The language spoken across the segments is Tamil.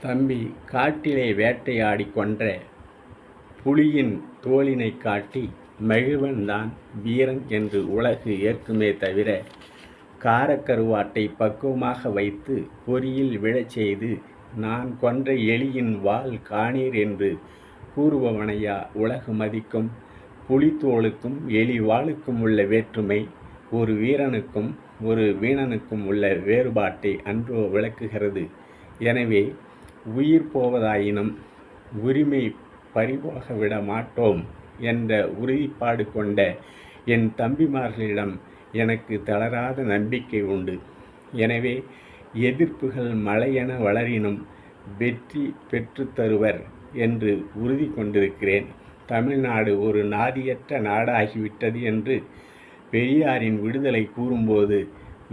தம்பி காட்டிலே வேட்டையாடி கொன்ற புலியின் தோலினைக் காட்டி மகிழ்வன்தான் வீரன் என்று உலகு ஏற்குமே தவிர, காரக்கருவாட்டை பக்குவமாக வைத்து பொறியில் விழச் செய்து நான் கொன்ற எலியின் வால் காணீர் என்று கூறுபவனையா உலகு மதிக்கும்? புலித்தோலுக்கும் எலி வாளுக்கும் உள்ள வேற்றுமை ஒரு வீரனுக்கும் ஒரு வீணனுக்கும் உள்ள வேறுபாட்டை அன்றோ விளக்குகிறது. எனவே உயிர் போவதாயினும் உரிமை பறிபோக விட மாட்டோம் என்ற உறுதிப்பாடு கொண்ட என் தம்பிமார்களிடம் எனக்கு தளராத நம்பிக்கை உண்டு. எனவே எதிர்ப்புகள் மழையென வளரினும் வெற்றி பெற்று தருவர் என்று உறுதி கொண்டிருக்கிறேன். தமிழ்நாடு ஒரு நாதியற்ற நாடாகிவிட்டது என்று பெரியாரின் விடுதலை கூறும்போது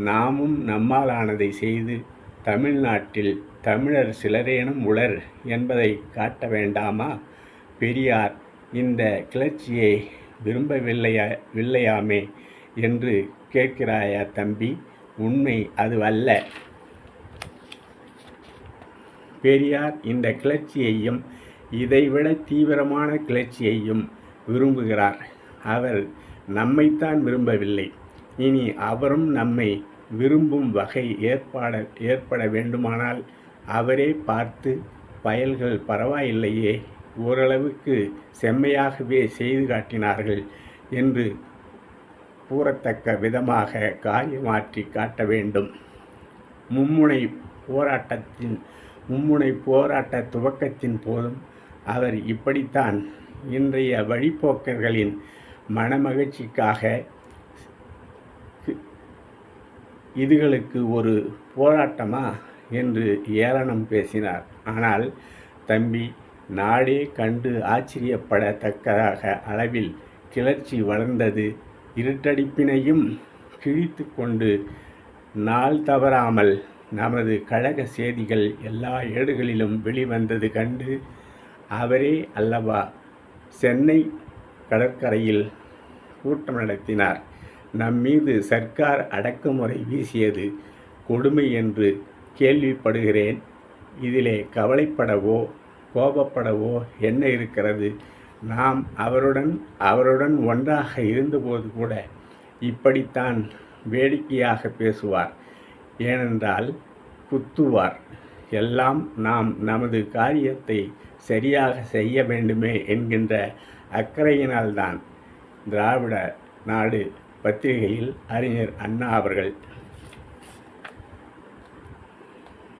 நாமும் நம்மாலானதை செய்து தமிழ்நாட்டில் தமிழர் சிலரேனும் உளர் என்பதை காட்ட வேண்டாமா? பெரியார் இந்த கிளர்ச்சியை விரும்பவில்லையாமே என்று கேட்கிறாயா தம்பி? உண்மை அதுவல்ல. பெரியார் இந்த கிளர்ச்சியையும் இதைவிட தீவிரமான கிளர்ச்சியையும் விரும்புகிறார். அவர் நம்மைத்தான் விரும்பவில்லை. இனி அவரும் நம்மை விரும்பும் வகை ஏற்பட வேண்டுமானால் அவரே பார்த்து பயல்கள் பரவாயில்லையே, ஓரளவுக்கு செம்மையாகவே செய்து காட்டினார்கள் என்று கூறத்தக்க விதமாக காரியமாற்றி காட்ட வேண்டும். மும்முனை போராட்ட துவக்கத்தின் போதும் அவர் இப்படித்தான் இன்றைய வழிப்போக்கர்களின் மனமகிழ்ச்சிக்காக இதுகளுக்கு ஒரு போராட்டமா என்று ஏளனம் பேசினார். ஆனால் தம்பி, நாடே கண்டு ஆச்சரியப்படத்தக்கதாக அளவில் கிளர்ச்சி வளர்ந்தது. இருட்டடிப்பினையும் கிழித்து கொண்டு நாள் தவறாமல் நமது கழக செய்திகள் எல்லா ஏடுகளிலும் வெளிவந்தது கண்டு அவரே அல்லவா சென்னை கடற்கரையில் கூட்டம் நடத்தினார். நம்மீது சர்க்கார் அடக்குமுறை வீசியது கொடுமை என்று கேள்விப்படுகிறேன். இதிலே கவலைப்படவோ கோபப்படவோ என்ன இருக்கிறது? நாம் அவருடன் ஒன்றாக இருந்தபோது கூட இப்படித்தான் வேடிக்கையாக பேசுவார். ஏனென்றால் குத்துவார். எல்லாம் நாம் நமது காரியத்தை சரியாக செய்ய வேண்டுமே என்கின்ற அக்கறையினால்தான். திராவிட நாடு பத்திரிகையில் அறிஞர் அண்ணா அவர்கள்